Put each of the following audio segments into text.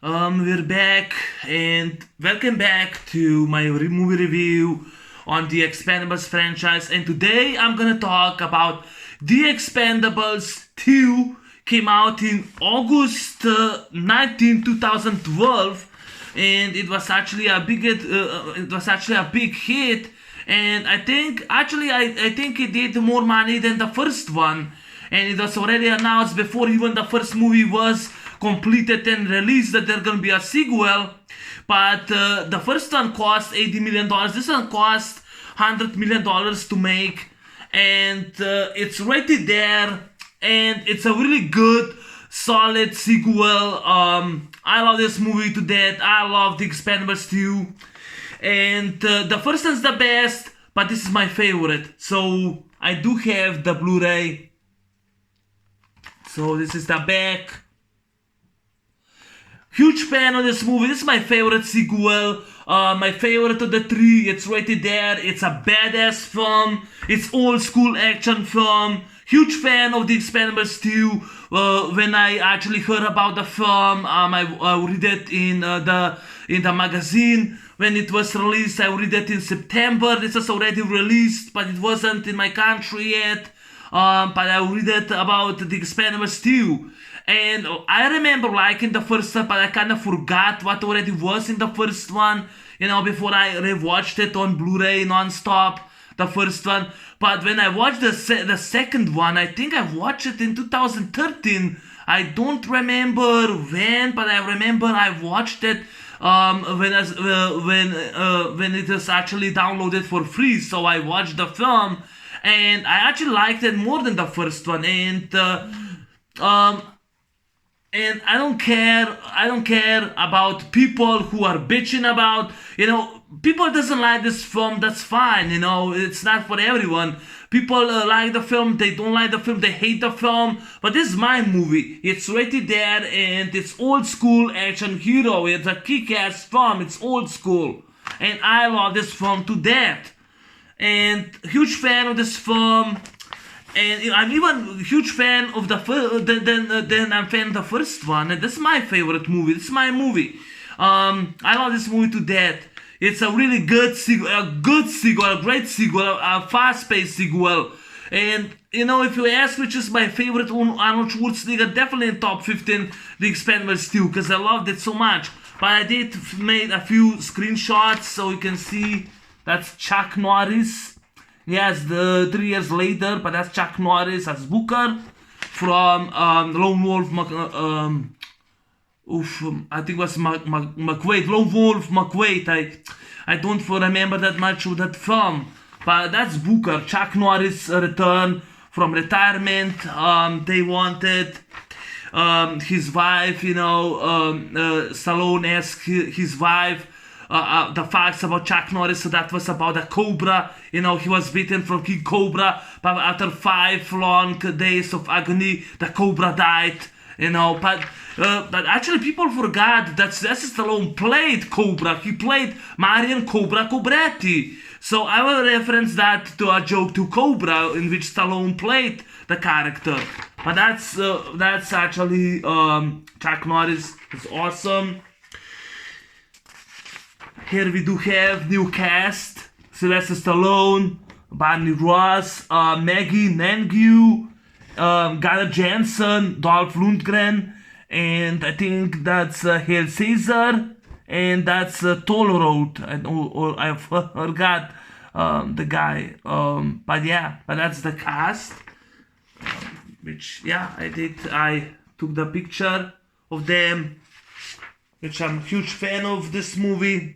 We're back and welcome back to my movie review on the Expendables franchise. And today I'm gonna talk about the Expendables 2. Came out in August 19, 2012, and it was actually a big hit. And I think it did more money than the first one, and it was already announced before even the first movie was completed and released that there's gonna be a sequel. But the first one cost $80 million. This one cost $100 million to make, and it's rated there, and it's a really good, solid sequel. I love this movie to death. I love the Expendables 2, and the first one's the best, but this is my favorite. So I do have the Blu-ray. So this is the back. Huge fan of this movie. This is my favorite sequel. My favorite of the three. It's rated there. It's a badass film. It's old school action film. Huge fan of the Expendables 2. When I actually heard about the film, I read it in the magazine. When it was released, I read it in September. This was already released, but it wasn't in my country yet. But I read it about the Expendables 2. And I remember liking the first one, but I kind of forgot what already was in the first one, before I rewatched it on Blu-ray non-stop, the first one. But when I watched the second one, I think I watched it in 2013. I don't remember when, but I remember I watched it when it was actually downloaded for free. So I watched the film, and I actually liked it more than the first one. And I don't care. I don't care about people who are bitching about. People doesn't like this film. That's fine. It's not for everyone. People like the film. They don't like the film. They hate the film. But this is my movie. It's rated there, and it's old school action hero. It's a kick-ass film. It's old school, and I love this film to death. And huge fan of this film. And I'm even a huge fan of the first. Then I'm fan of the first one, and this is my favorite movie. This is my movie. I love this movie to death. It's a really good sequel, a great sequel, a fast-paced sequel. And if you ask which is my favorite Arnold Schwarzenegger, definitely in top 15, The Expendables 2, because I loved it so much. But I did made a few screenshots so you can see that's Chuck Norris. Yes, the 3 years later, but that's Chuck Norris as Booker from Lone Wolf. I think it was McQuaid. Lone Wolf McQuaid. I don't remember that much of that film, but that's Booker. Chuck Norris return from retirement. They wanted his wife. Stallone asked his wife. The facts about Chuck Norris, so that was about a cobra. He was bitten from King Cobra, but after 5 long days of agony, the cobra died. But actually people forgot that Sylvester Stallone played Cobra. He played Marion Cobra Cobretti. So I will reference that to a joke to Cobra, in which Stallone played the character. But that's actually Chuck Norris is awesome. Here we do have new cast: Sylvester Stallone, Barney Ross, Maggie Nangu, Gunnar Jansen, Dolph Lundgren, and I think that's Hail Caesar, and that's Toll Road. I forgot the guy, but that's the cast. I took the picture of them, which I'm a huge fan of this movie.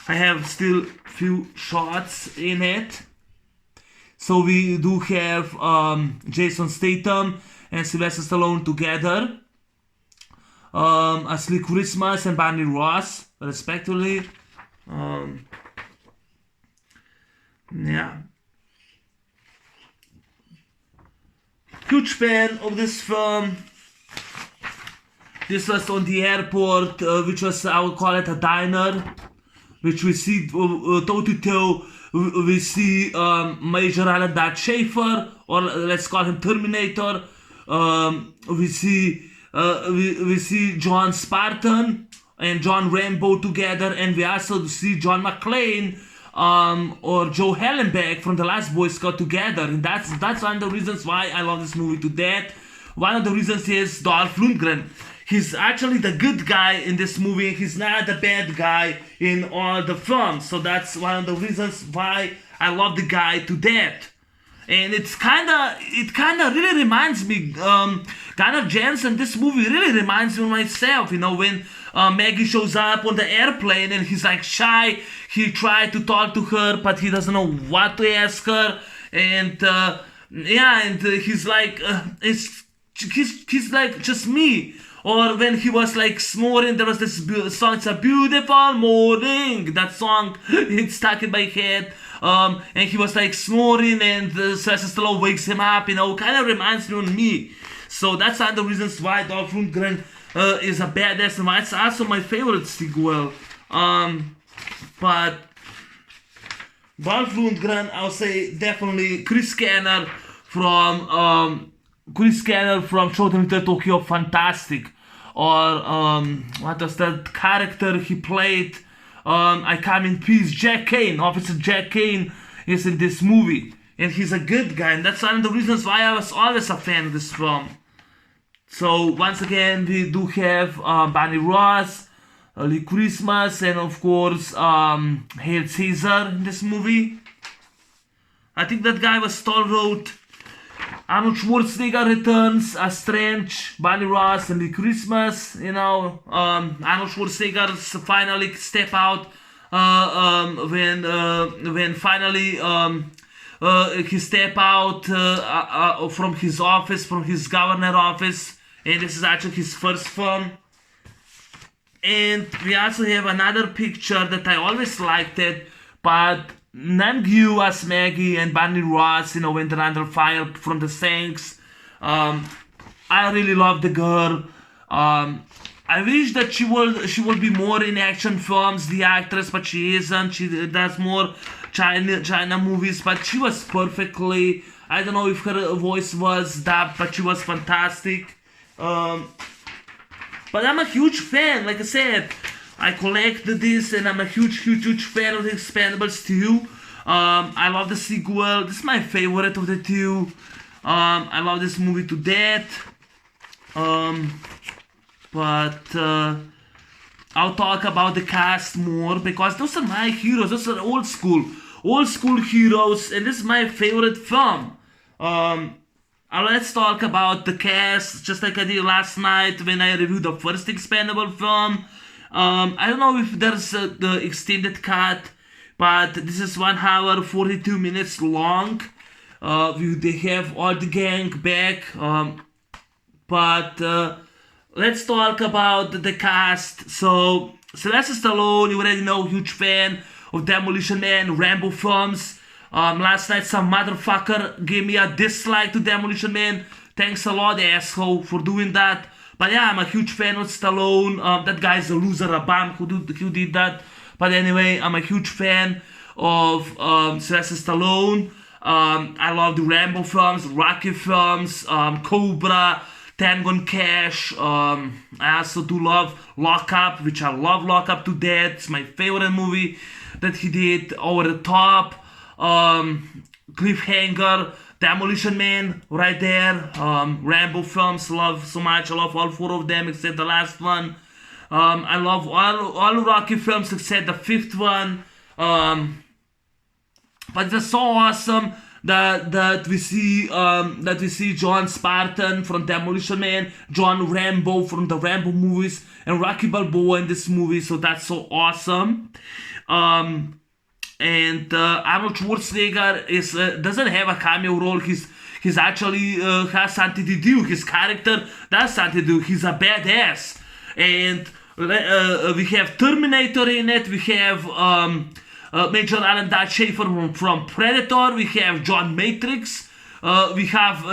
I have still few shots in it. So we do have Jason Statham and Sylvester Stallone together. Ashley Christmas and Barney Ross, respectively. Huge fan of this film. This was on the airport, which was, I would call it a diner, which we see toe to toe. We see Major Alan Dad Schaefer, or let's call him Terminator. We see we see John Spartan and John Rambo together, and we also see John McClane or Joe Hallenbeck from The Last Boy Scout together, and that's one of the reasons why I love this movie to death. One of the reasons is Dolph Lundgren. He's actually the good guy in this movie. He's not the bad guy in all the films. So that's one of the reasons why I love the guy to death. And it kind of really reminds me, Gunnar Jensen, this movie really reminds me of myself, when Maggie shows up on the airplane and he's like shy, he tried to talk to her, but he doesn't know what to ask her, and he's like, he's like just me. Or when he was like snoring, there was this song, it's a beautiful morning. That song, it stuck in my head. And he was like snoring, and Sylvester Stallone wakes him up, kind of reminds me of me. So that's one of the reasons why Dolph Lundgren is a badass, and why it's also my favorite sequel. But Dolph Lundgren, I'll say definitely Chris Kenner from Showdown in Little Tokyo, fantastic. Or what was that character he played? I Come in Peace, Jack Kane. Officer Jack Kane is in this movie, and he's a good guy, and that's one of the reasons why I was always a fan of this film. So once again, we do have Barney Ross, Lee Christmas, and of course Hail Caesar in this movie. I think that guy was Toll Road. Arnold Schwarzenegger returns as Strange, Barney Ross, and Lee Christmas. Arnold Schwarzenegger finally step out when finally he step out from his office, from his governor office, and this is actually his first film. And we also have another picture that I always liked it, but Namgyu as Maggie and Barney Ross, when they're under fire from the sinks. I really love the girl. I wish that she will be more in action films, the actress, but she isn't. She does more China movies, but she was perfectly. I don't know if her voice was dubbed, but she was fantastic. But I'm a huge fan, like I said. I collect this, and I'm a huge fan of the Expendables too. I love the sequel. This is my favorite of the two. I love this movie to death. But I'll talk about the cast more, because those are my heroes. Those are old school heroes, and this is my favorite film. Let's talk about the cast, just like I did last night when I reviewed the first Expendable film. I don't know if there's the extended cut, but this is 1 hour 42 minutes long. They have all the gang back, but let's talk about the cast. So Sylvester Stallone, you already know, huge fan of Demolition Man, Rambo films. Last night some motherfucker gave me a dislike to Demolition Man. Thanks a lot, asshole, for doing that. But yeah, I'm a huge fan of Stallone. That guy's a loser, a bum who did that. But anyway, I'm a huge fan of Sylvester Stallone. I love the Rambo films, Rocky films, Cobra, Tango and Cash. I also do love Lock Up, which I love Lock Up to death. It's my favorite movie that he did. Over the Top, Cliffhanger, Demolition Man, right there. Rambo films, love so much. I love all 4 of them except the last one. I love all Rocky films except the 5th one. But it's so awesome that we see John Spartan from Demolition Man, John Rambo from the Rambo movies, and Rocky Balboa in this movie. So that's so awesome. And Arnold Schwarzenegger doesn't have a cameo role. He's actually has something to do. His character does something to do. He's a badass. And we have Terminator in it. We have Major Alan Dutch Schaefer from Predator. We have John Matrix. We have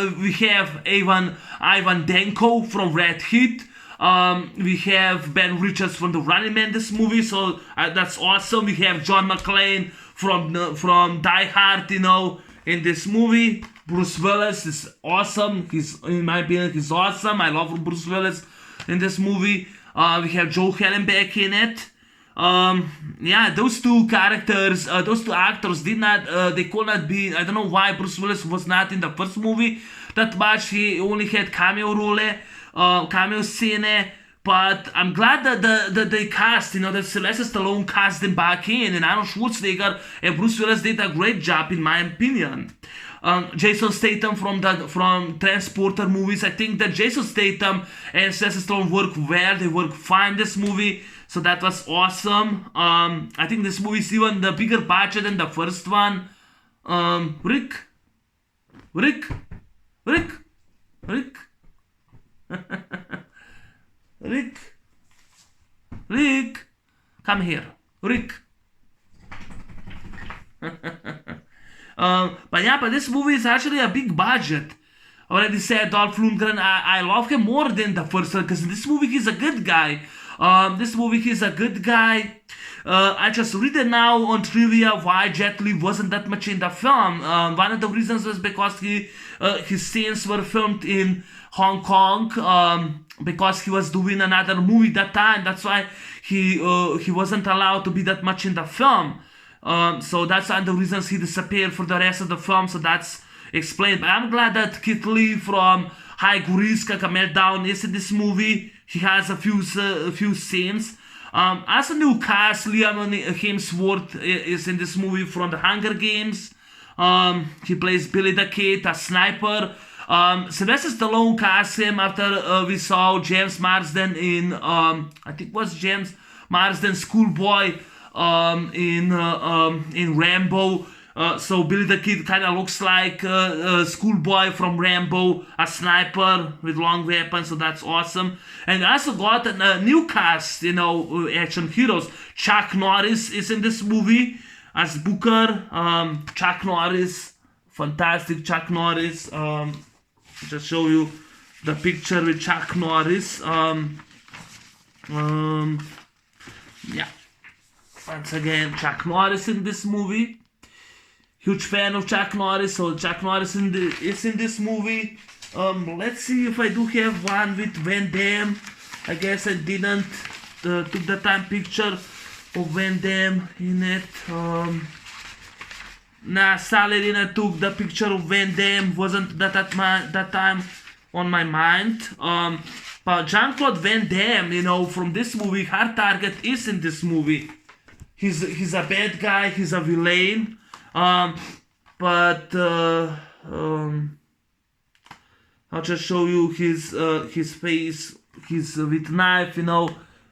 Ivan Danko from Red Heat. We have Ben Richards from The Running Man, this movie, so that's awesome. We have John McClane from Die Hard, in this movie. Bruce Willis is awesome. In my opinion, he's awesome. I love Bruce Willis in this movie. We have Joe Hallenbeck in it. Yeah, those two characters, those two actors they could not be. I don't know why Bruce Willis was not in the first movie that much. He only had cameo scene. But I'm glad that they cast, that Sylvester Stallone cast them back in, and Arnold Schwarzenegger and Bruce Willis did a great job, in my opinion. Jason Statham from Transporter movies. I think that Jason Statham and Sylvester Stallone work well. They work fine this movie, so that was awesome. I think this movie is even the bigger budget than the first one. Rick, Rick, come here, Rick. But this movie is actually a big budget. I already said Dolph Lundgren. I love him more than the first one because in this movie he's a good guy. I just read it now on trivia why Jet Li wasn't that much in the film. One of the reasons was because his scenes were filmed in Hong Kong because he was doing another movie that time. That's why he wasn't allowed to be that much in the film. So that's one of the reasons he disappeared for the rest of the film. So that's explained. But I'm glad that Kit Lee from High Guriska Meltdown is in this movie. He has a few scenes. As a new cast, Liam Hemsworth is in this movie from the Hunger Games. He plays Billy the Kid, a sniper. Sylvester Stallone cast him after we saw James Marsden in, I think it was James Marsden Schoolboy in Rambo. So Billy the Kid kind of looks like Schoolboy from Rambo, a sniper with long weapons, so that's awesome. And I also got a new cast, action heroes. Chuck Norris is in this movie as Booker. Chuck Norris, fantastic Chuck Norris. Just show you the picture with Chuck Norris. Yeah. Once again, Chuck Norris in this movie. Huge fan of Chuck Norris, so Chuck Norris is in this movie. Let's see if I do have one with Van Damme. I guess I didn't took the time picture of Van Damme in it. Sadly didn't took the picture of Van Damme. Wasn't that time on my mind. But Jean-Claude Van Damme, from this movie, Hard Target is in this movie. He's a bad guy. He's a villain. But I'll just show you his face. He's with knife,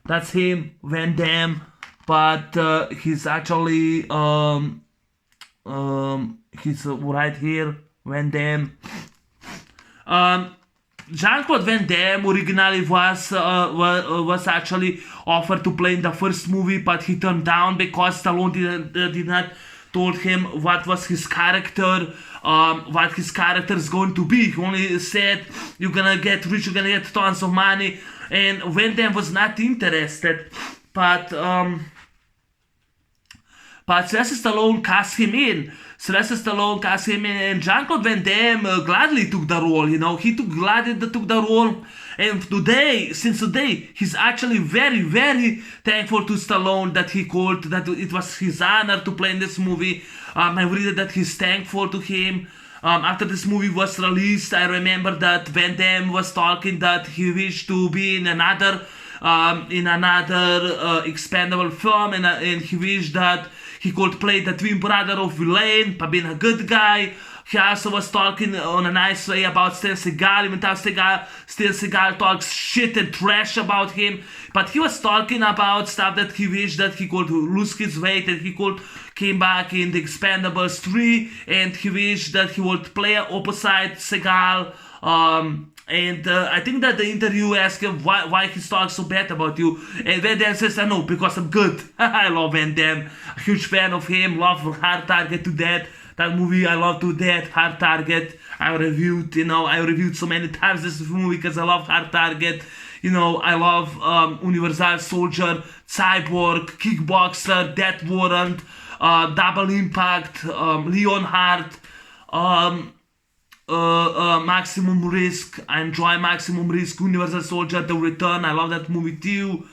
that's him, Van Damme. But he's actually he's right here, Van Damme. Jean-Claude Van Damme originally was actually offered to play in the first movie, but he turned down because Stallone did not told him what was his character, what his character is going to be. He only said, you're gonna get rich, you're gonna get tons of money, and Van Damme was not interested. But Sylvester Stallone cast him in. And Jean-Claude Van Damme gladly took the role. He gladly took the role. And since today, he's actually very, very thankful to Stallone that it was his honor to play in this movie. I read that he's thankful to him. After this movie was released, I remember that Van Damme was talking that he wished to be in another Expendable film, and he wished that he could play the twin brother of villain by being a good guy. He also was talking on a nice way about Steven Seagal, even though Steven Seagal talks shit and trash about him. But he was talking about stuff that he wished that he could lose his weight and he could came back in the Expendables 3, and he wished that he would play opposite Seagal. And I think that the interview asked him why he talks so bad about you. And Van Damme says, I know, because I'm good. I love Van Damme. A huge fan of him. Love Hard Target to death. That movie I love to death. Hard Target. I reviewed so many times this movie because I love Hard Target. I love Universal Soldier, Cyborg, Kickboxer, Death Warrant, Double Impact, Leonhardt. Um, Maximum Risk. I enjoy Maximum Risk. Universal Soldier: The Return. I love that movie too.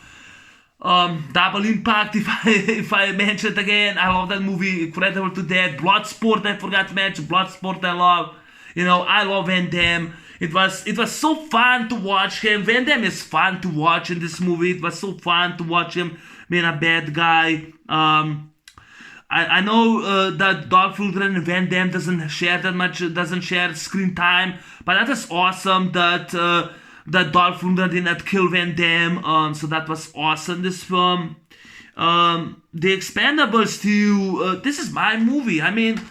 Double Impact. If I mention it again, I love that movie. Incredible to Death. Bloodsport. I forgot to mention Bloodsport. I love. I love Van Damme. It was so fun to watch him. Van Damme is fun to watch in this movie. It was so fun to watch him being a bad guy. I know that Dolph Lundgren and Van Damme doesn't share screen time, but that is awesome that Dolph Lundgren did not kill Van Damme. So that was awesome. This film, The Expendables too. This is my movie. I mean,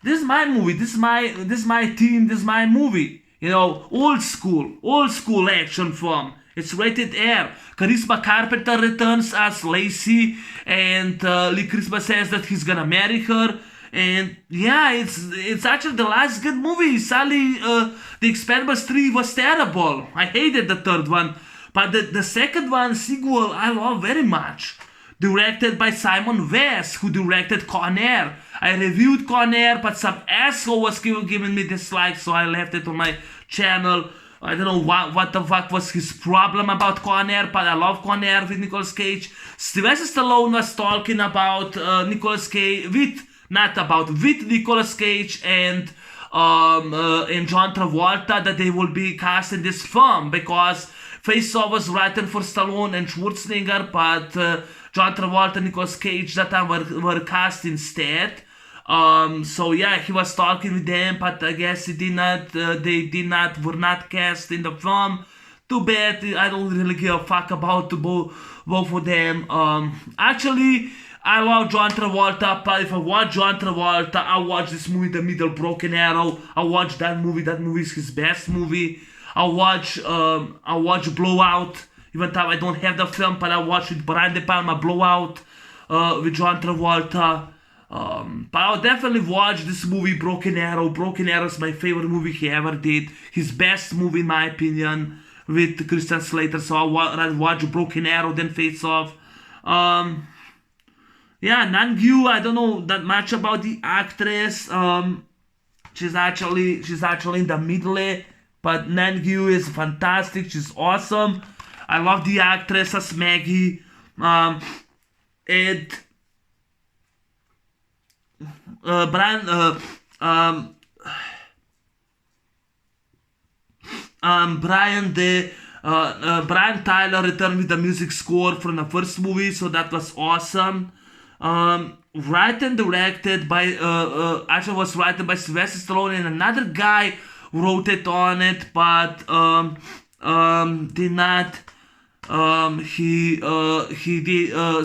this is my movie. This is my team. This is my movie. Old school action film. It's rated R. Charisma Carpenter returns as Lacey, and Lee Charisma says that he's gonna marry her. And yeah, it's actually the last good movie. Sadly, The Expendables 3 was terrible. I hated the third one, but the second one, sequel, I love very much. Directed by Simon West, who directed Con Air. I reviewed Con Air, but some asshole was giving me dislikes, so I left it on my channel. I don't know what the fuck was his problem about Con Air, but I love Con Air with Nicolas Cage. Sylvester Stallone was talking about Nicolas Cage with Nicolas Cage and John Travolta, that they will be cast in this film because Face Off was written for Stallone and Schwarzenegger, but John Travolta and Nicolas Cage that time were cast instead. So yeah, he was talking with them, but I guess were not cast in the film. Too bad. I don't really give a fuck about both of them. Actually, I love John Travolta, but if I watch John Travolta, I watch this movie, The Middle Broken Arrow. I watch that movie. That movie is his best movie. I watch Blowout. Even though I don't have the film, but I watched with Brian De Palma, Blowout, with John Travolta. But I'll definitely watch this movie, Broken Arrow. Broken Arrow is my favorite movie he ever did. His best movie, in my opinion, with Christian Slater. So I'll rather watch Broken Arrow than Face Off. Yeah, Nangyu, I don't know that much about the actress. She's actually in the middle, but Nangyu is fantastic. She's awesome. I love the actress as Maggie. Brian Tyler returned with the music score from the first movie, so that was awesome. Written and directed by actually was written by Sylvester Stallone, and another guy wrote it on it, but did not.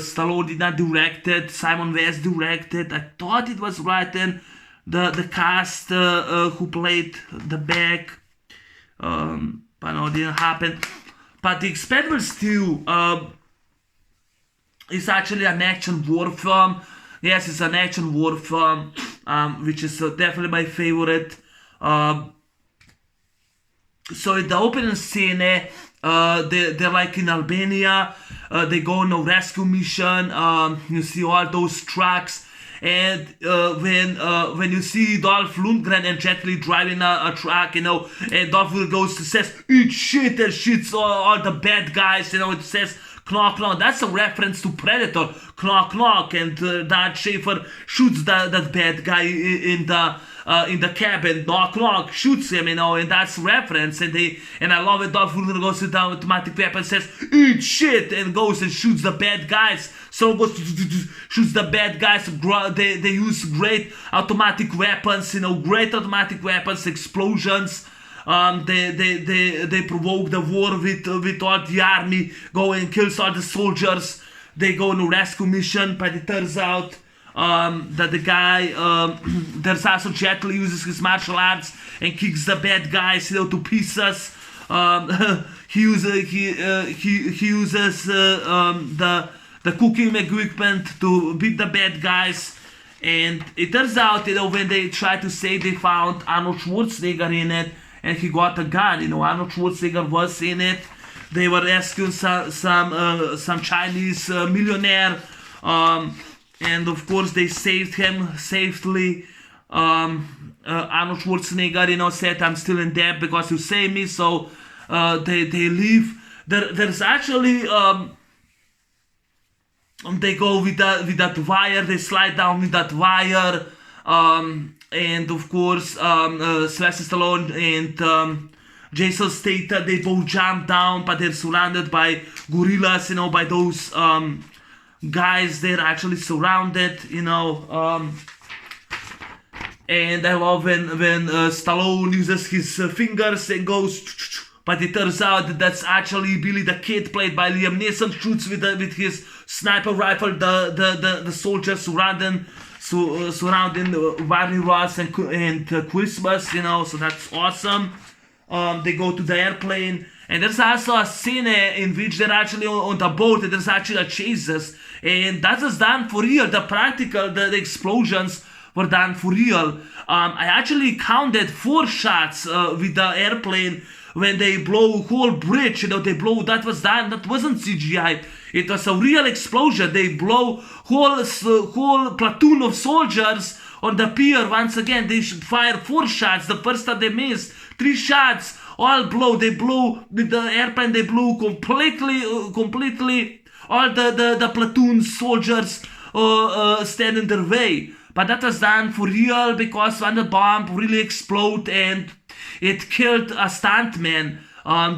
Stallone did not direct it. Simon West directed. I thought it was written. The cast who played the back, but no, it didn't happen. But The Expendables 2 is actually an action war film. Yes, it's an action war film, which is definitely my favorite. So in the opening scene, they're like in Albania. They go on a rescue mission. You see all those trucks, and when you see Dolph Lundgren and Jet Li driving a truck, and Dolph Lundgren says "eat shit" and shits all the bad guys. It says knock knock. That's a reference to Predator. Knock knock, and Dad Schaefer shoots that bad guy in the cabin. Knock knock, shoots him, and that's reference. And I love it. Dolph Lundgren goes with the automatic weapon, says "eat shit," and goes and shoots the bad guys. So goes shoots the bad guys. They use great automatic weapons, great automatic weapons, explosions. They provoke the war with all the army, go and kills all the soldiers. They go on a rescue mission, but it turns out that the guy, there's also Jet Li uses his martial arts and kicks the bad guys, to pieces. He uses the cooking equipment to beat the bad guys. And it turns out, when they try to say, they found Arnold Schwarzenegger in it, and he got a gun. Arnold Schwarzenegger was in it. They were rescuing some Chinese millionaire, and of course they saved him safely. Arnold Schwarzenegger, said, I'm still in debt because you saved me. So they leave. There's actually they go with that wire. They slide down with that wire, and of course Sylvester Stallone and Jason Statham, they both jump down, but they're surrounded by gorillas. By those guys. They're actually surrounded. And I love when Stallone uses his fingers and goes, but it turns out that that's actually Billy the Kid, played by Liam Neeson, shoots with his sniper rifle the soldiers surrounding Barney Ross and Christmas, so that's awesome. They go to the airplane, and there's also a scene in which they're actually on the boat, and there's actually a chases, and that is done for real. The explosions were done for real. I actually counted 4 shots with the airplane when they blow whole bridge. They blow. That was done. That wasn't CGI. It was a real explosion. They blow whole platoon of soldiers on the pier. Once again, they fire 4 shots. The first time they missed. 3 shots. All blow. They blow with the airplane. They blew completely. All the platoon soldiers stand in their way. But that was done for real because when the bomb really exploded and it killed a stuntman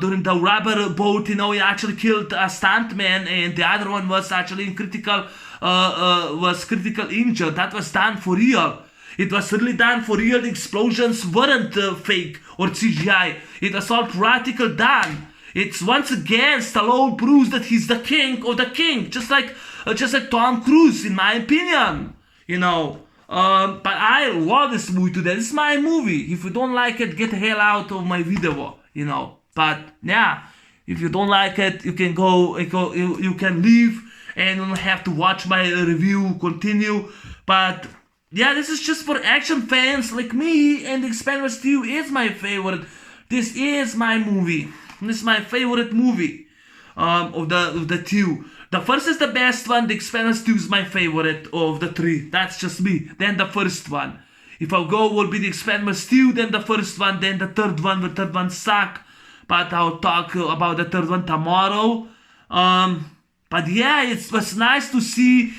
during the rubber boat. He actually killed a stuntman, and the other one was actually in critical injured. That was done for real. It was really done for real. The explosions weren't fake or CGI. It was all practical done. It's once again Stallone proves that he's the king of the king, just like Tom Cruise, in my opinion. But I love this movie today. This is my movie. If you don't like it, get the hell out of my video. But yeah, if you don't like it, you can go. You can leave, and you don't have to watch my review continue. But yeah, this is just for action fans like me. And Expendables 2 is my favorite. This is my movie. This is my favorite movie of the 2. The first is the best one. The Expendables 2 is my favorite of the 3. That's just me. Then the first one. If I go, will be the Expendables 2, then the first one, then the third one. The third one suck. But I'll talk about the third one tomorrow. But yeah, it was nice to see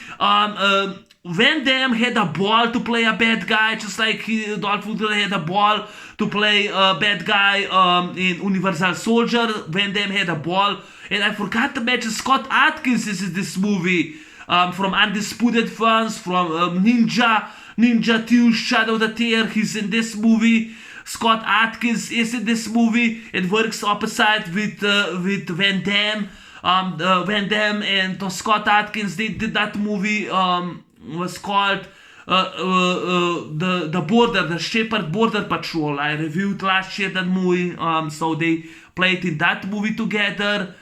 Van Damme had a ball to play a bad guy, just like Dolph Lundgren had a ball to play a bad guy in Universal Soldier. Van Damme had a ball. And I forgot to mention Scott Adkins is in this movie. From Undisputed Fans, from Ninja 2, Shadow the Tear. He's in this movie. Scott Adkins is in this movie. It works opposite with Van Damme. Van Damme and Scott Adkins, they did that movie. Was called the Shepherd Border Patrol. I reviewed last year that movie. So they played in that movie together.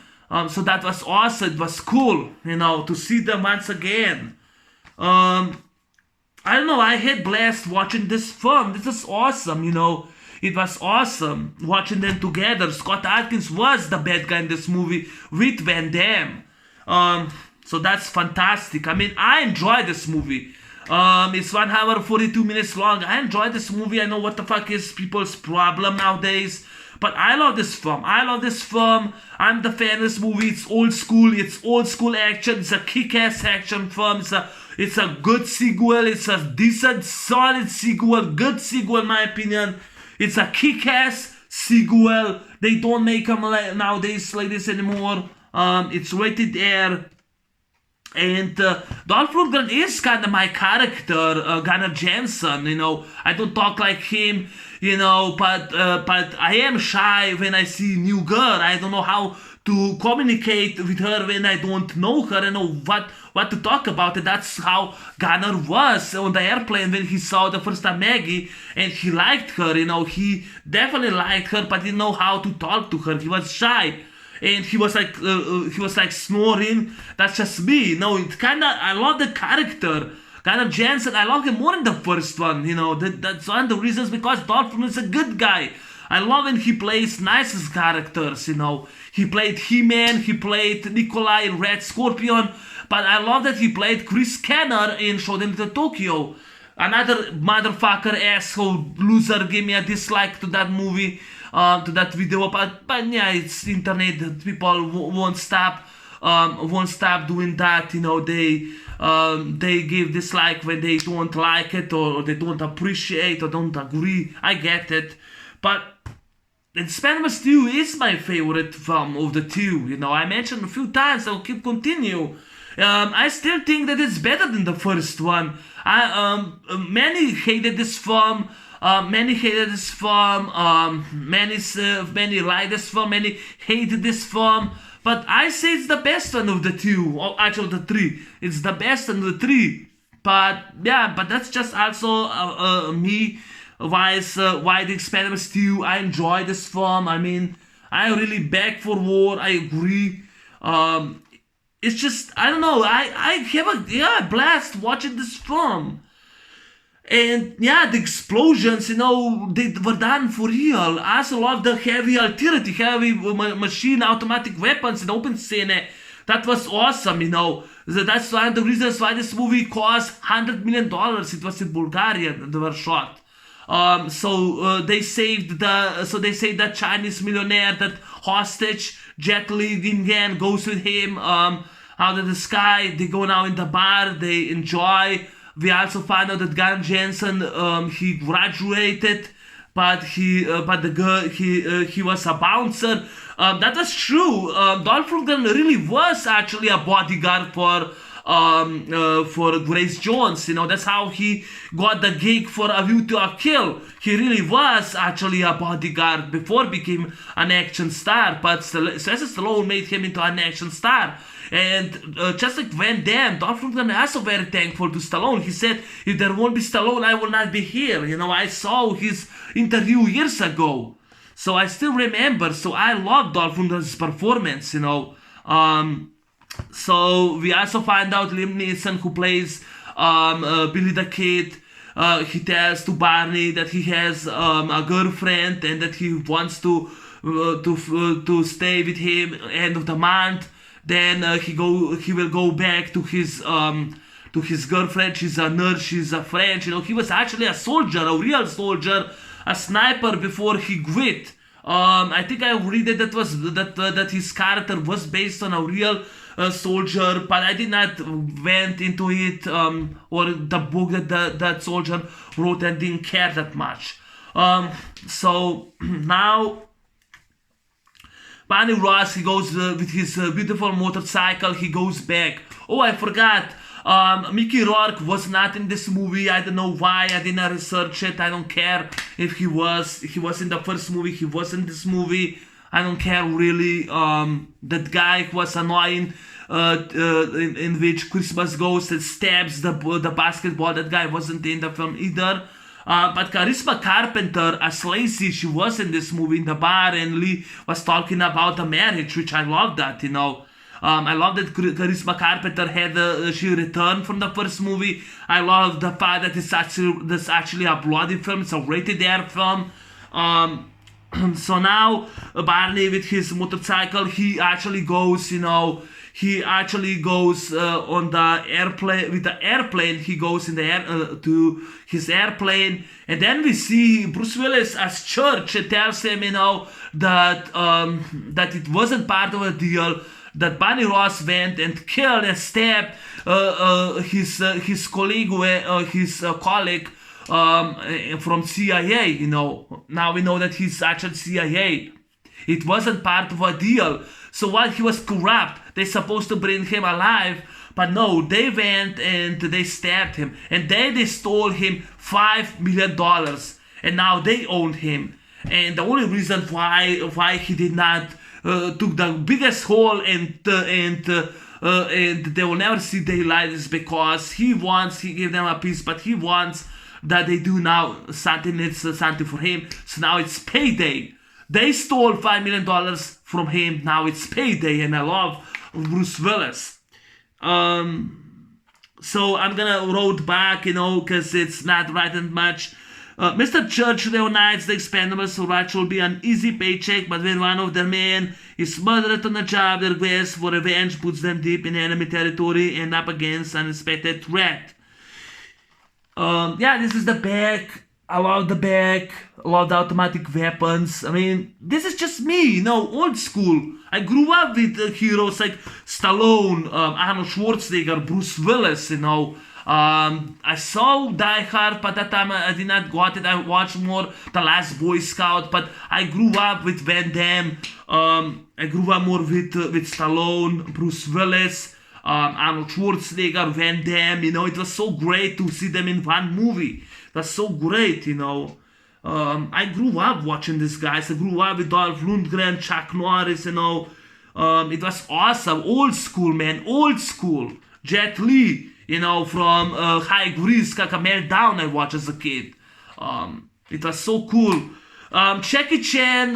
So that was awesome. It was cool, to see them once again. I don't know. I had blast watching this film. This is awesome. It was awesome watching them together. Scott Adkins was the bad guy in this movie with Van Damme. So that's fantastic. I mean, I enjoy this movie. It's 1 hour 42 minutes long. I enjoy this movie. I know what the fuck is people's problem nowadays. But I love this film. I'm the fan of this movie. It's old school. It's old school action. It's a kick-ass action film. It's a good sequel. It's a decent, solid sequel. Good sequel, in my opinion. It's a kick-ass sequel. They don't make them nowadays like this anymore. It's rated R. And Dolph Lundgren is kind of my character, Gunnar Jensen. I don't talk like him, but I am shy when I see new girl. I don't know how to communicate with her when I don't know her. I know what to talk about. And that's how Gunnar was on the airplane when he saw the first time Maggie, and he liked her. He definitely liked her, but didn't know how to talk to her. He was shy. And he was like snoring. That's just me. I love the character. Gunnar Jensen, I love him more in the first one. That's one of the reasons, because Dolph Lundgren is a good guy. I love when he plays nicest characters. He played He-Man, he played Nikolai in Red Scorpion, but I love that he played Chris Kenner in Showdown to Tokyo. Another motherfucker asshole loser gave me a dislike to that movie, to that video. But yeah, it's internet. People won't stop doing that. They give dislike when they don't like it, or they don't appreciate, or don't agree. I get it, but Expendables 2 is my favorite film of the two. I mentioned a few times. I'll keep continue. I still think that it's better than the first one. Many hated this film. Many hated this film. Many liked this film. Many hated this film. But I say it's the best one of the two. Or actually, the three. It's the best one of the three. But yeah, but that's just also me. Why the Expendables 2? I enjoy this film. I mean, I really beg for war. I agree. It's just, I don't know. I have a blast watching this film. And yeah, the explosions, they were done for real. I also love the heavy artillery, heavy machine, automatic weapons in open scene. That was awesome, That's one of the reasons why this movie cost $100 million. It was in Bulgaria they were shot. So they saved that Chinese millionaire, that hostage, Jet Li Ningen goes with him out of the sky. They go now in the bar, they enjoy. We also find out that Gunnar Jensen, he graduated, but he was a bouncer. That was true. Dolph Lundgren really was actually a bodyguard for Grace Jones. That's how he got the gig for A View to a Kill. He really was actually a bodyguard before became an action star, but Sylvester Stallone made him into an action star. And just like Van Damme, Dolph Lundgren is also very thankful to Stallone. He said, if there won't be Stallone, I will not be here. I saw his interview years ago. So I still remember. So I love Dolph Lundgren's performance, So we also find out Liam Neeson, who plays Billy the Kid, he tells to Barney that he has a girlfriend and that he wants to stay with him end of the month. Then he will go back to his girlfriend. She's a nurse. She's a French. He was actually a soldier, a real soldier, a sniper before he quit. I think I read that his character was based on a real soldier, but I did not went into it or the book that soldier wrote, and didn't care that much. So now Barney Ross, he goes with his beautiful motorcycle. He goes back. Oh, I forgot. Mickey Rourke was not in this movie. I don't know why. I did not research it. I don't care if he was. He was in the first movie. He was in this movie. I don't care really. That guy was annoying. In which Christmas Ghost stabs the basketball. That guy wasn't in the film either. But Charisma Carpenter, as Lacey, she was in this movie in the bar, and Lee was talking about the marriage, which I love that, I love that Charisma Carpenter she returned from the first movie. I love the fact that it's actually a bloody film. It's a rated R film. So now Barney with his motorcycle, he actually goes, on the airplane. With the airplane, he goes in the air to his airplane, and then we see Bruce Willis as Church. It tells him, that it wasn't part of a deal. That Barney Ross went and killed and stabbed his colleague from CIA. Now we know that he's actually CIA. It wasn't part of a deal. So while he was corrupt, they're supposed to bring him alive, but no, they went and they stabbed him, and then they stole him $5 million, and now they own him. And the only reason why he did not took the biggest hole and they will never see daylight is because he gave them a piece, but he wants that they do now something. It's something for him. So now it's payday. They stole $5 million from him. Now it's payday, and I love Bruce Willis. So I'm gonna road back, because it's not written much. Mr. Church reunites the Expendables, so that will be an easy paycheck, but when one of their men is murdered on the job, their quest for revenge puts them deep in enemy territory and up against an unexpected threat. Yeah, this is the back. I love the back. I love the automatic weapons. I mean, this is just me, old school. I grew up with heroes like Stallone, Arnold Schwarzenegger, Bruce Willis, I saw Die Hard, but that time I did not got it. I watched more The Last Boy Scout, but I grew up with Van Damme. I grew up more with Stallone, Bruce Willis, Arnold Schwarzenegger, Van Damme. It was so great to see them in one movie. It was so great. I grew up watching these guys. I grew up with Dolph Lundgren, Chuck Norris. It was awesome. Old school, man. Old school. Jet Li. From High Risk, like a Meltdown I watched as a kid. It was so cool. Jackie Chan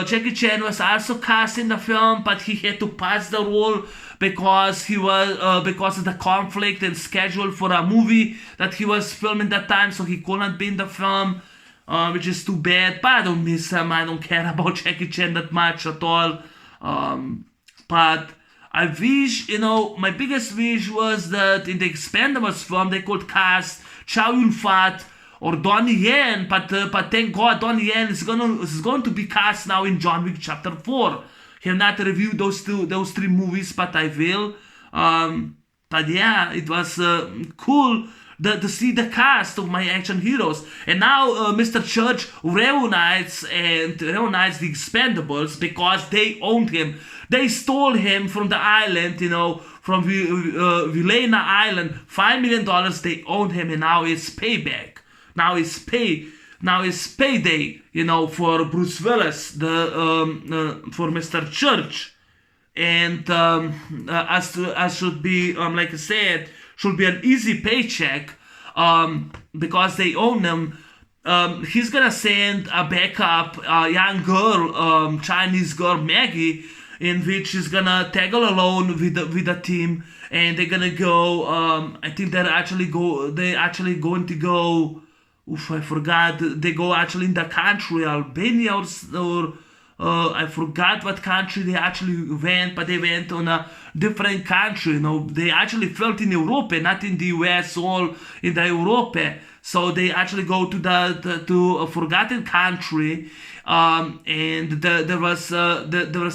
Jackie Chan was also cast in the film, but he had to pass the role because because of the conflict and schedule for a movie that he was filming that time, so he couldn't be in the film, which is too bad. But I don't miss him. I don't care about Jackie Chan that much at all. But I wish, my biggest wish was that in the Expendables film they could cast Chow Yun-fat or Donnie Yen, but thank God Donnie Yen is going to be cast now in John Wick Chapter 4. I have not reviewed those three movies, but I will. But yeah, it was cool to see the cast of my action heroes. And now Mr. Church reunites the Expendables because they owned him. They stole him from the island, from Vilena Island, $5 million. They owned him, and now it's payback. Now it's payday, for Bruce Willis, for Mr. Church. And as should be, like I said, should be an easy paycheck because they own him. He's gonna send a backup, young girl, Chinese girl Maggie, in which she's gonna tag along with the team, and they're gonna go. I think they're actually going to go. Oof, I forgot. They go actually in the country Albania or I forgot what country they actually went, but they went on a different country. They actually felt in Europe, not in the US, all in the Europe. So they actually go to a forgotten country, and there was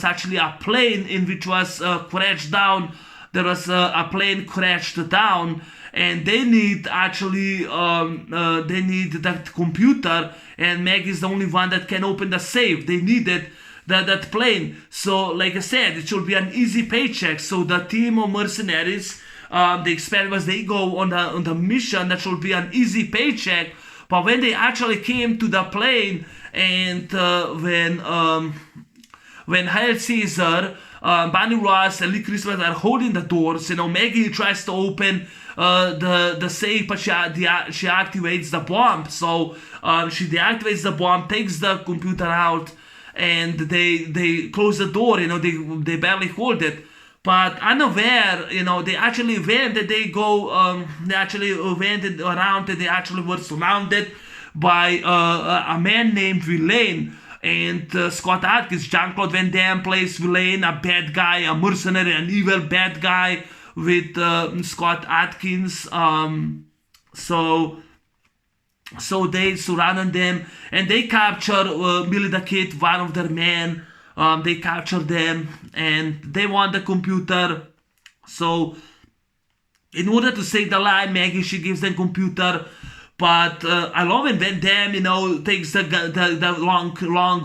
actually a plane in which was crashed down. There was a plane crashed down, and they need that computer, and Meg is the only one that can open the safe. They needed that plane. So like I said, it should be an easy paycheck. So the team of mercenaries, the Expendables, they go on the mission that should be an easy paycheck. But when they actually came to the plane, and when Hail Caesar, Barney Ross and Lee Christmas are holding the doors, Maggie tries to open the safe, but she activates the bomb. So she deactivates the bomb, takes the computer out, and they close the door. They barely hold it. But unaware, they actually went. They go. They actually went around. And they actually were surrounded by a man named Villain. And Scott Adkins, Jean-Claude Van Damme plays Villain, a bad guy, a mercenary, an evil bad guy with Scott Adkins. So they surrounded them, and they capture Billy the Kid, one of their men. They capture them, and they want the computer. So in order to save the line, Maggie, she gives them computer. But I love when Van Damme, takes the long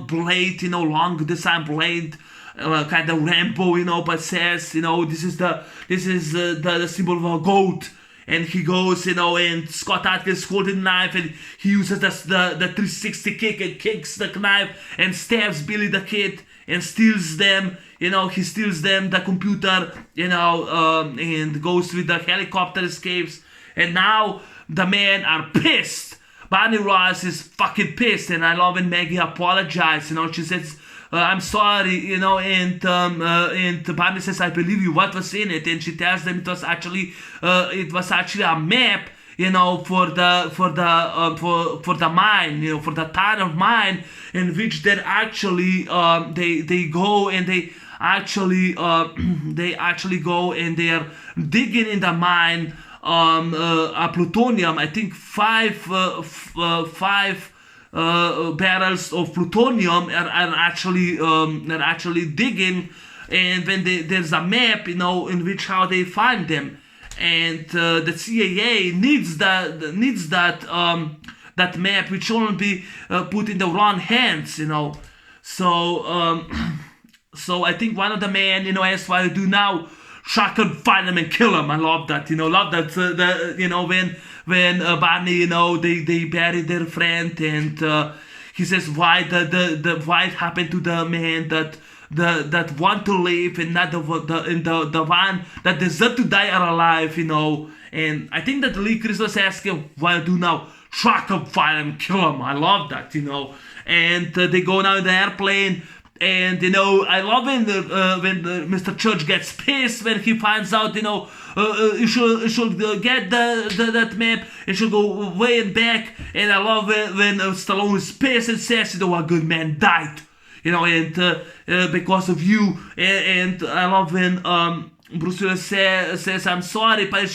blade, long design blade, kind of Rambo, but says, this is the symbol of a goat. And he goes, and Scott Atkins holding the knife, and he uses the 360 kick and kicks the knife and stabs Billy the Kid and steals them. He steals them the computer, and goes with the helicopter, escapes. And now the men are pissed. Barney Ross is fucking pissed, and I love when Maggie apologizes. She says, "I'm sorry," and Barney says, "I believe you. What was in it?" And she tells them it was actually a map, for the mine, for the town of mine, in which they're actually they go and they. actually they actually go and they're digging in the mine plutonium. I think five barrels of plutonium are actually digging, and when there's a map, in which how they find them, and the CIA needs that map, which shouldn't be put in the wrong hands, So so I think one of the men, asks what to do now. Shotgun, find him and kill him. I love that, love that. When Barney, they buried their friend, and he says why what happened to the man that want to live and not the one that deserve to die are alive, And I think that Lee Christmas asked him what to do now. Track him, find him, kill him. I love that, And they go now in the airplane. And I love when Mr. Church gets pissed when he finds out, you should get that map. It should go way and back. And I love when Stallone is pissed and says, a good man died, and because of you. And I love when Bruce Willis says I'm sorry, but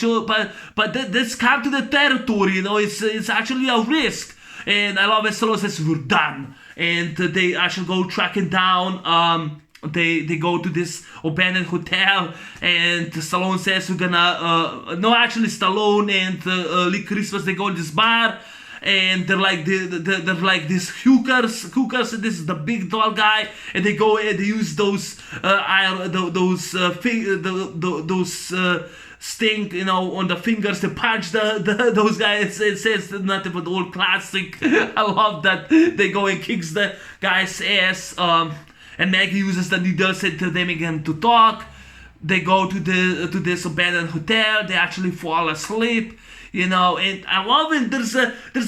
this come to the territory, it's actually a risk. And I love when Stallone says we're done. And they actually go tracking down. They go to this abandoned hotel, and Stallone says we're gonna. No, actually, Stallone and Lee Christmas, they go to this bar, and they're like these hookers. And this is the big tall guy, and they go and they use those stink, on the fingers to punch those guys. It says nothing but old classic. I love that. They go and kicks the guy's ass. And Maggie uses the needles to them again to talk. They go to this abandoned hotel. They actually fall asleep. And I love it. There's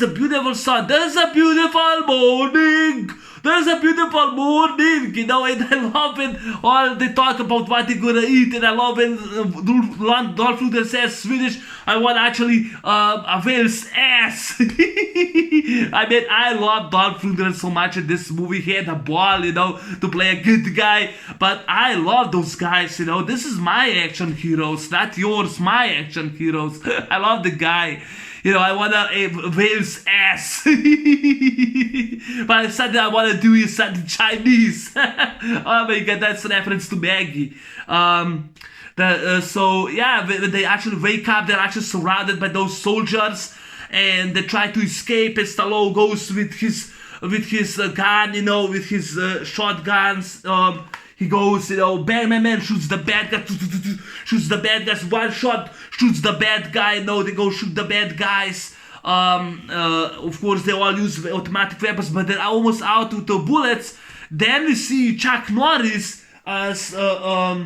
a beautiful song. There's a beautiful morning. There's a beautiful morning, and I love it. All they talk about what they're gonna eat, and I love it. Dolph Lundgren says Swedish. I want actually a whale's ass. I love Dolph Lundgren so much in this movie. He had a ball, to play a good guy. But I love those guys. This is my action heroes, not yours. My action heroes. I love the guy. I want a whale's ass. But something I want to do is something Chinese. Oh my god, that's a reference to Maggie. When they actually wake up, they're actually surrounded by those soldiers, and they try to escape. And Stallone goes with his gun, with his shotguns. He goes, bang, shoots the bad guy, shoots the bad guys, one shot, shoots the bad guy. They go shoot the bad guys. Of course, they all use automatic weapons, but they're almost out of the bullets. Then we see Chuck Norris as, that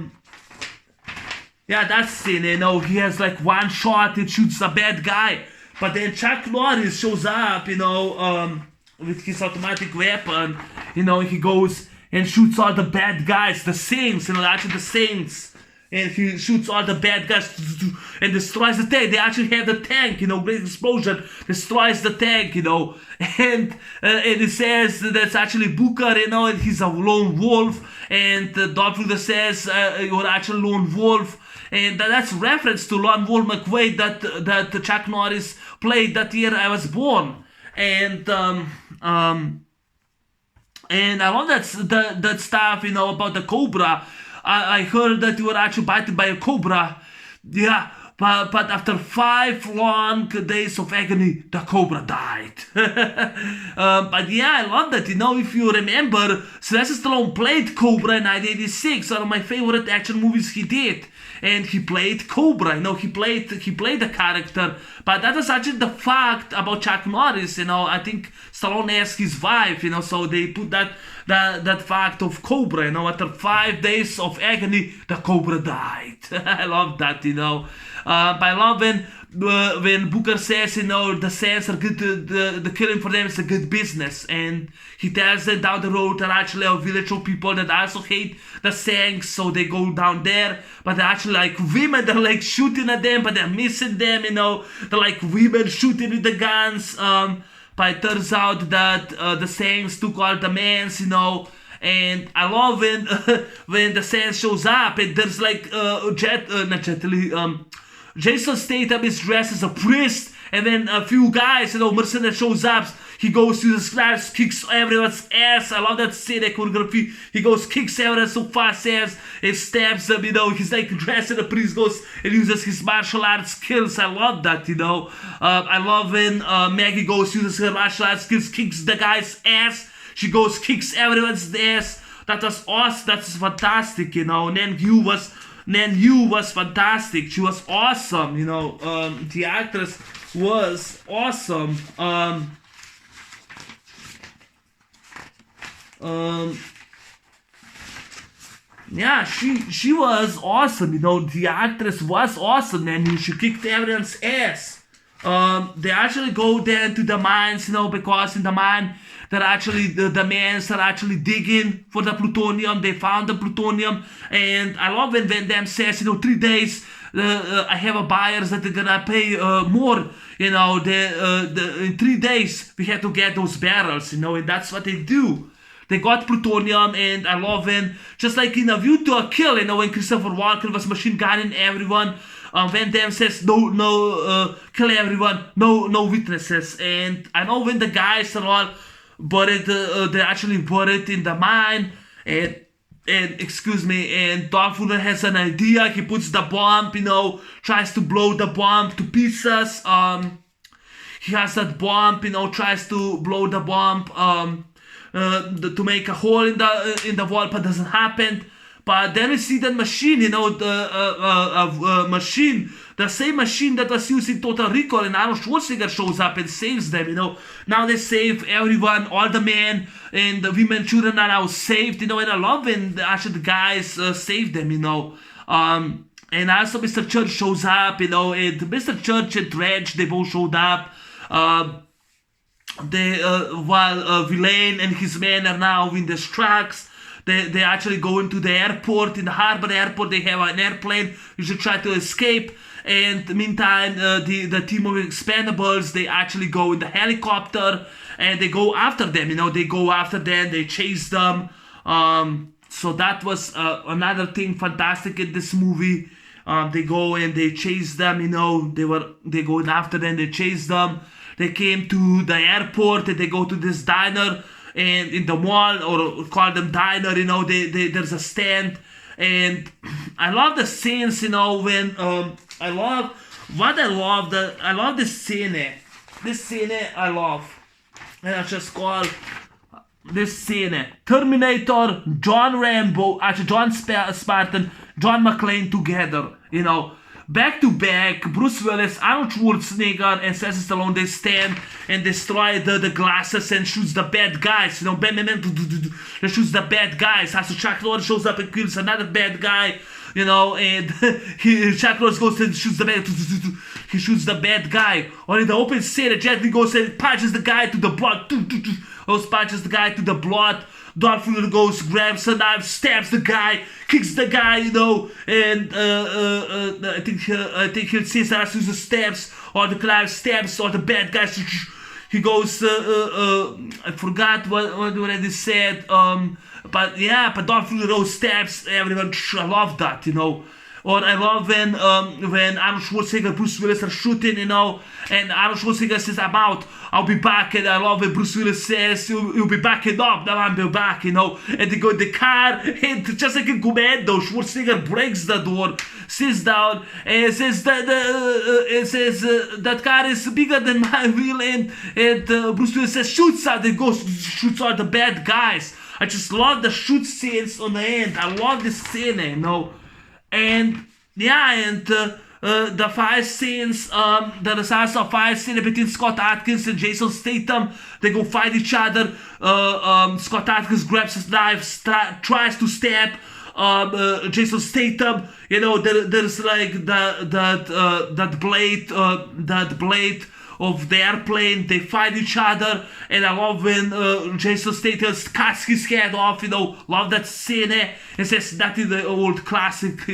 scene, he has like one shot, it shoots a bad guy. But then Chuck Norris shows up, with his automatic weapon, he goes and shoots all the bad guys, the Saints, actually the Saints. And he shoots all the bad guys and destroys the tank. They actually have the tank, great explosion, destroys the tank, And it says that's actually Booker, and he's a lone wolf. And Dolph Lundgren says you're actually lone wolf. And that's reference to Lone Wolf McQuaid that Chuck Norris played that year I was born. And I love that stuff, about the cobra. I heard that you were actually bitten by a cobra. Yeah, but after 5 long days of agony, the cobra died. But yeah, I love that. If you remember, Sylvester Stallone played Cobra in 1986, one of my favorite action movies he did. And he played Cobra, he played the character. But that was actually the fact about Chuck Norris, I think Stallone asked his wife, so they put that fact of Cobra, after 5 days of agony, the Cobra died. I love that, but I love when Booker says, the Saints are good, the killing for them is a good business. And he tells them down the road there are actually a village of people that also hate the Saints, so they go down there. But they're actually like women, they're like shooting at them, but they're missing them, They're like women shooting with the guns. But it turns out that the Saints took all the mans, And I love when when the Sands shows up and there's like not Jet Li, Jason Statham is dressed as a priest, and then a few guys, mercenary shows up. He goes to the slaps, kicks everyone's ass. I love that scene, that choreography. He goes, kicks everyone so fast ass, and stabs them, He's like dressed as a priest, goes and uses his martial arts skills. I love that, I love when Maggie goes, uses her martial arts skills, kicks the guy's ass. She goes, kicks everyone's ass. That was awesome. That's fantastic, Nan Yu was fantastic. She was awesome, the actress was awesome. Yeah, she was awesome, the actress was awesome, and she kicked everyone's ass. They actually go there to the mines, because in the mine, they're actually, the mines are actually digging for the plutonium. They found the plutonium, and I love when Van Damme says, 3 days, I have a buyers that are gonna pay more, in 3 days, we have to get those barrels, and that's what they do. They got plutonium, and I love when, just like in A View to a Kill, when Christopher Walken was machine gunning everyone, Van Damme says, no, kill everyone, no witnesses. And I know when the guys are all buried, they actually buried in the mine, and excuse me, and Dolph Lundgren has an idea. He puts the bomb, tries to blow the bomb to pieces. He has that bomb, tries to blow the bomb, to make a hole in the wall, but doesn't happen. But then we see that machine, the machine, the same machine that was used in Total Recall, and Arnold Schwarzenegger shows up and saves them. Now they save everyone, all the men and the women, children are now saved. And I love when actually the guys save them. And also Mr. Church shows up. And Mr. Church and Dredge, they both showed up. While Villain and his men are now in the trucks, they actually go into the airport, in the harbor airport. They have an airplane. You should try to escape. And meantime, the team of Expendables, they actually go in the helicopter and they go after them. They go after them. They chase them. So that was another thing fantastic in this movie. They go and they chase them. They go after them. They chase them. They came to the airport and they go to this diner, and in the mall, or call them diner, there's a stand. And I love the scenes, when I love this scene. This scene I love. And I just call this scene Terminator, John Rambo, actually John Spartan, John McClane together, back to back. Bruce Willis, Arnold Schwarzenegger, and Sylvester Stallone, they stand and destroy the glasses and shoots the bad guys. Bam, bam, bam, they shoots the bad guys. So Chuck Norris shows up and kills another bad guy, and Chuck Norris goes and shoots the bad. He shoots the bad guy. Or in the open scene, Jet Li goes and punches the guy to the blood. Punches the guy to the blood. Dolph Lundgren goes, grabs a knife, stabs the guy, kicks the guy, and I think he'll see Sarasusa stabs, or the Clive stabs, or the bad guys. He goes, I forgot what already said, but Dolph Lundgren stabs everyone. I love that, Or I love when Arnold Schwarzenegger, Bruce Willis are shooting, and Arnold Schwarzenegger says, I'm out, I'll be back. And I love when Bruce Willis says, you'll be back, and no, I'll be back, And they go in the car, and just like in Commando, Schwarzenegger breaks the door, sits down, and says that car is bigger than my wheel, and Bruce Willis says, shoots out, and goes, shoots all the bad guys. I just love the shoot scenes on the end. I love this scene, And the fight scenes, there is also a fight scene between Scott Adkins and Jason Statham. They go fight each other. Scott Adkins grabs his knife, tries to stab Jason Statham. There's like that blade of the airplane. They fight each other, and I love when Jason Statham cuts his head off. Love that scene. And says that is the old classic.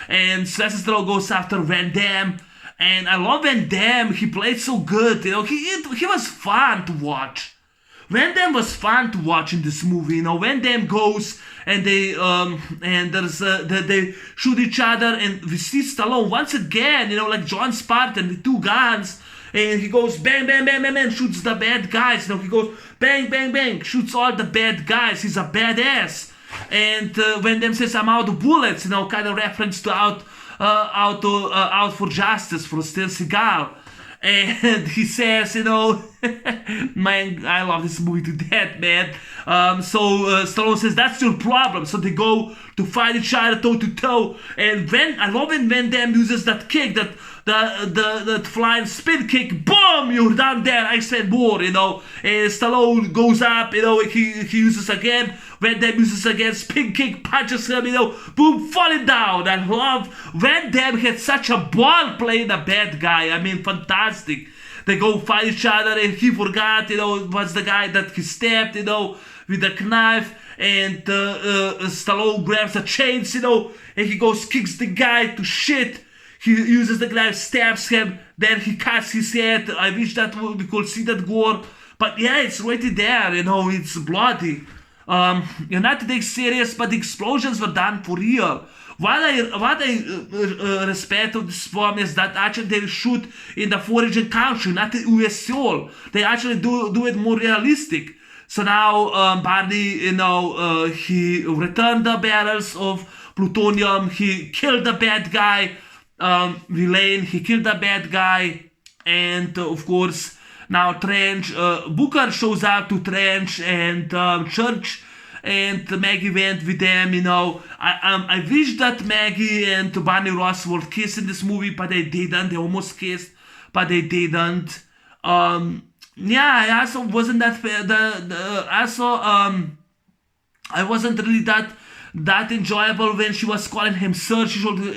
And Sylvester Stallone goes after Van Damme, and I love Van Damme. He played so good. He was fun to watch. Van Damme was fun to watch in this movie. Van Damme goes and they shoot each other, and we see Stallone once again, like John Spartan with two guns. And he goes bang, bang, bang, bang, bang, shoots the bad guys. He goes bang, bang, bang, shoots all the bad guys. He's a badass. And Van Damme says, "I'm out of bullets," kind of reference to out for justice, for Still Seagal. And he says, man, I love this movie to death, man. So Stallone says, "That's your problem." So they go to fight each other toe to toe. And I love when Van Damme uses that kick, that the flying spin kick. Boom! You're down there. I said more, And Stallone goes up, he uses again. Van Damme uses again, spin kick, punches him, boom, falling down. I love Van Damme had such a ball playing a bad guy. I mean, fantastic. They go fight each other, and he forgot, was the guy that he stabbed, with a knife. And Stallone grabs the chains, and he goes, kicks the guy to shit. He uses the knife, stabs him, then he cuts his head. I wish that we could see that gore. But yeah, it's right there, it's bloody. You're not to take serious, but the explosions were done for real. What I respect of this film is that actually they shoot in the foreign country, not the US Seoul. They actually do it more realistic. So now Barney, he returned the barrels of plutonium. He killed the bad guy. Villain, he killed the bad guy. And of course, now Trench, Booker shows up to Trench and Church, and Maggie went with them. I wish that Maggie and Barney Ross would kiss in this movie, but they didn't. They almost kissed, but they didn't. Yeah, I also wasn't that I wasn't really that enjoyable when she was calling him sir.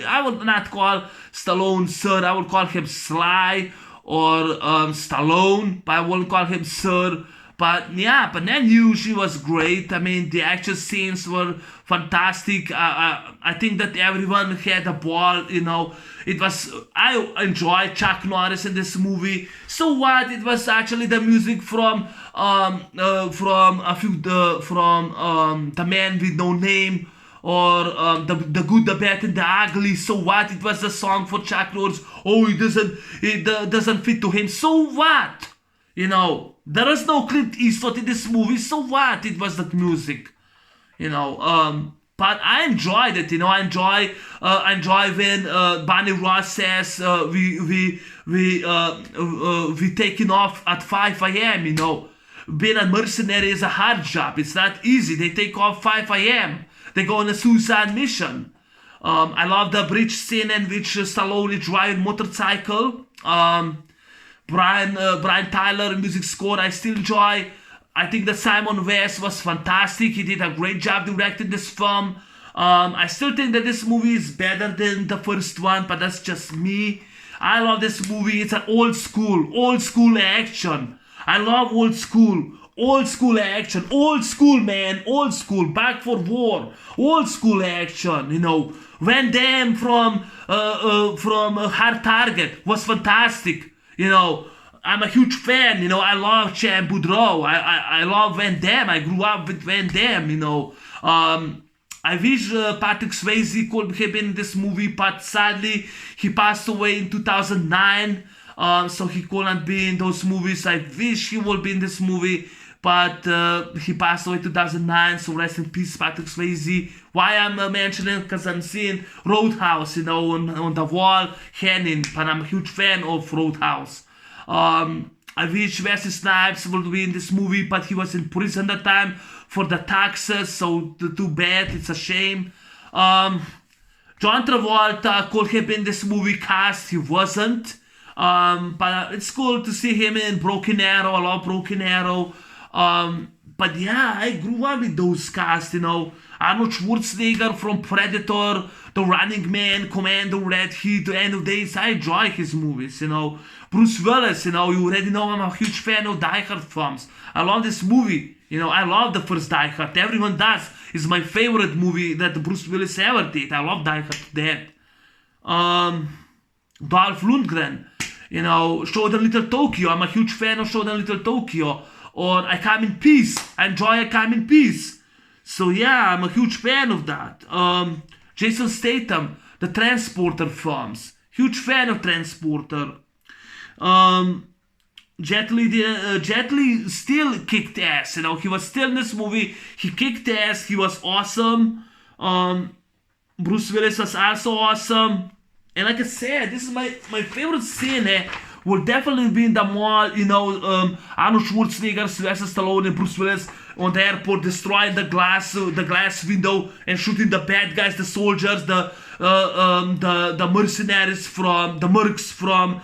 I would not call Stallone sir. I would call him Sly or Stallone, but I wouldn't call him sir. But yeah, but then she was great. I mean, the action scenes were fantastic. I think that everyone had a ball. I enjoyed Chuck Norris in this movie. So what? It was actually the music from The Man with No Name, or the Good, the Bad, and the Ugly. So what? It was a song for Chuck Norris. Oh, it doesn't fit to him. So what? There is no Clint Eastwood in this movie. So what? It was that music. But I enjoyed it. I enjoy when Barney Ross says we taking off at 5 a.m. Being a mercenary is a hard job. It's not easy. They take off 5 a.m. They go on a suicide mission. I love the bridge scene in which Stallone is driving motorcycle. Brian Tyler music score I still enjoy. I think that Simon West was fantastic. He did a great job directing this film. I still think that this movie is better than the first one, but that's just me. I love this movie. It's an old school action. I love old school action, old school, man, old school, back for war, old school action. Van Damme from Hard Target was fantastic. I'm a huge fan. I love Champ Boudreaux. I love Van Damme. I grew up with Van Damme. I wish Patrick Swayze could have been in this movie, but sadly he passed away in 2009. So he couldn't be in those movies. I wish he would be in this movie, but he passed away in 2009. So rest in peace, Patrick Swayze. Why I'm mentioning? Because I'm seeing Roadhouse, on the wall hanging, but I'm a huge fan of Roadhouse. I wish Wesley Snipes would be in this movie, but he was in prison at the time for the taxes, so too bad. It's a shame. John Travolta could have been in this movie cast. He wasn't. But it's cool to see him in Broken Arrow. I love Broken Arrow. But yeah, I grew up with those casts, Arnold Schwarzenegger from Predator, The Running Man, Commando, Red Heat, The End of Days. I enjoy his movies, Bruce Willis, you already know I'm a huge fan of Die Hard films. I love this movie. I love the first Die Hard. Everyone does. It's my favorite movie that Bruce Willis ever did. I love Die Hard to death. Dolph Lundgren, Showdown Little Tokyo. I'm a huge fan of Showdown Little Tokyo. or I Come in Peace. I enjoy I Come in Peace. So yeah, I'm a huge fan of that. Jason Statham, the Transporter films. Huge fan of Transporter. Um, Jet Li still kicked ass. He was still in this movie. He kicked ass. He was awesome. Bruce Willis was also awesome. And like I said, this is my favorite scene. Will definitely be in the mall. Arnold Schwarzenegger, Sylvester Stallone, and Bruce Willis on the airport, destroying the glass window and shooting the bad guys, the soldiers, the mercenaries from the mercs from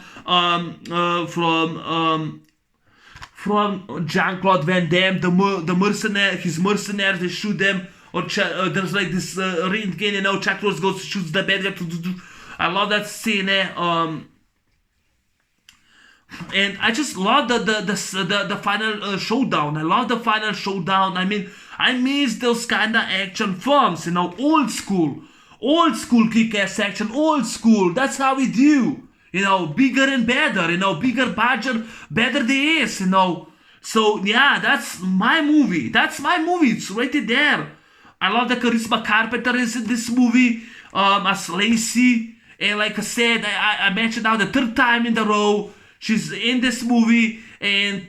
Jean-Claude Van Damme, his mercenaries. They shoot them. Or there's like this rentgen, Chuck Norris goes shoots the bad guy. I love that scene. And I just love the final showdown. I love the final showdown. I mean, I miss those kind of action films, old school kick-ass action, old school. That's how we do. Bigger and better. Bigger budget, better there is. So yeah, that's my movie. It's right there. I love the Charisma Carpenter is in this movie as Lacey. And like I said, I mentioned now the third time in the row, she's in this movie. And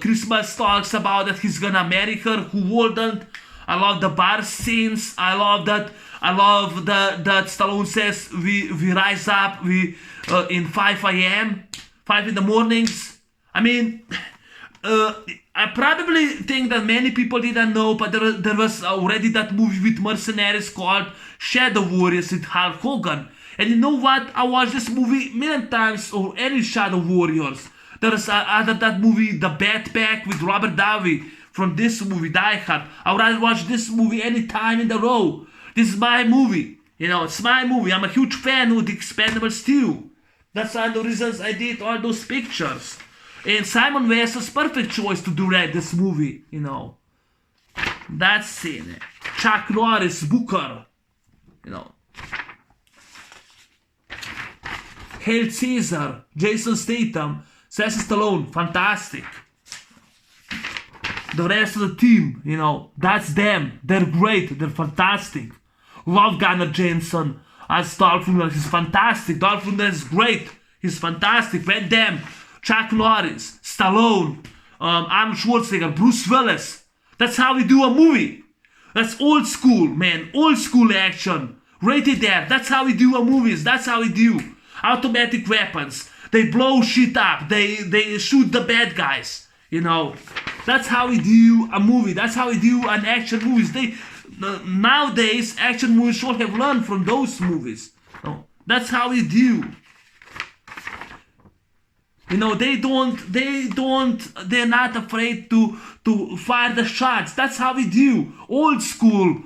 Christmas talks about that he's gonna marry her, who wouldn't. I love the bar scenes. I love that Stallone says we rise up in 5 a.m., 5 in the mornings. I mean, I probably think that many people didn't know, but there was already that movie with mercenaries called Shadow Warriors with Hulk Hogan. And you know what? I watched this movie million times, or any Shadow Warriors. There is that movie, The Backpack with Robert Downey from this movie, Die Hard. I would rather watch this movie any time in the row. This is my movie. It's my movie. I'm a huge fan of the Expendables too. That's one of the reasons I did all those pictures. And Simon West was perfect choice to direct this movie, That's it. Chuck Norris, Booker, Hail Caesar, Jason Statham, Sylvester Stallone, fantastic. The rest of the team, that's them. They're great. They're fantastic. Love Gunnar Jensen as Dolph Lundgren. He's fantastic. Dolph Lundgren is great. He's fantastic. Van Damme, Chuck Norris, Stallone, Arnold Schwarzenegger, Bruce Willis. That's how we do a movie. That's old school, man. Old school action. Rated there. That's how we do a movies. That's how we do. Automatic weapons. They blow shit up. They shoot the bad guys. That's how we do a movie. That's how we do an action movies. Nowadays, action movies should have learned from those movies. That's how we do. They're not afraid to fire the shots. That's how we do. Old school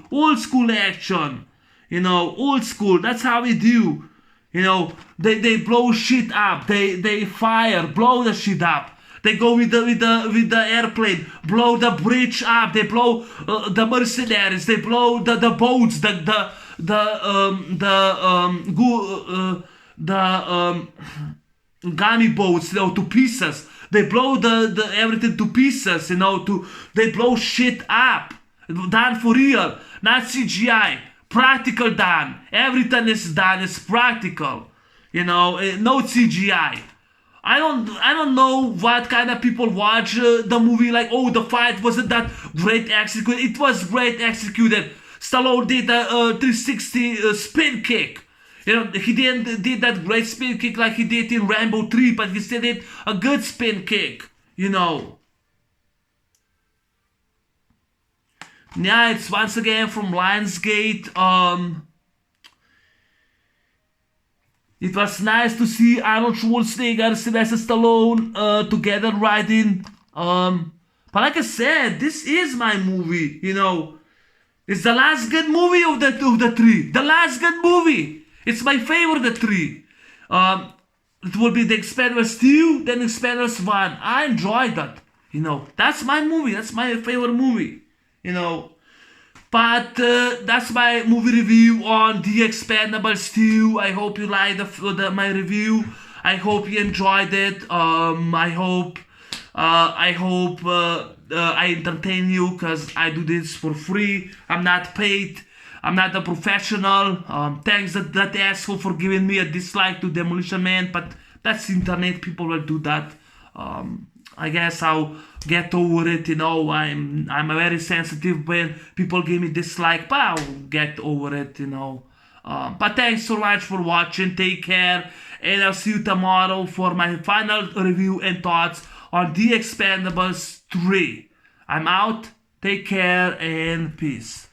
action. Old school. That's how we do. They blow shit up. They fire, blow the shit up. They go with the airplane, blow the bridge up. They blow the mercenaries. They blow the boats, gummy boats, to pieces. They blow the everything to pieces. They blow shit up. Done for real, not CGI. Practical done. Everything is done. It's practical. No CGI. I don't know what kind of people watch the movie like, oh, the fight wasn't that great executed. It was great executed. Stallone did a 360 spin kick. He did that great spin kick like he did in Rambo 3, but he still did a good spin kick. Yeah, it's once again from Lionsgate. It was nice to see Arnold Schwarzenegger, Sylvester Stallone together riding. But like I said, this is my movie. It's the last good movie of the three. The last good movie. It's my favorite of the three. It will be the Expendables 2, then Expendables 1. I enjoyed that. That's my movie. That's my favorite movie. But that's my movie review on The Expendables 2. I hope you like my review. I hope you enjoyed it. I entertain you because I do this for free. I'm not paid. I'm not a professional. Thanks that asshole for giving me a dislike to Demolition Man, but that's the internet. People will do that. I guess I'll get over it. I'm a very sensitive when people give me dislike, but I'll get over it. But thanks so much for watching. Take care, and I'll see you tomorrow for my final review and thoughts on The Expendables 3. I'm out. Take care and peace.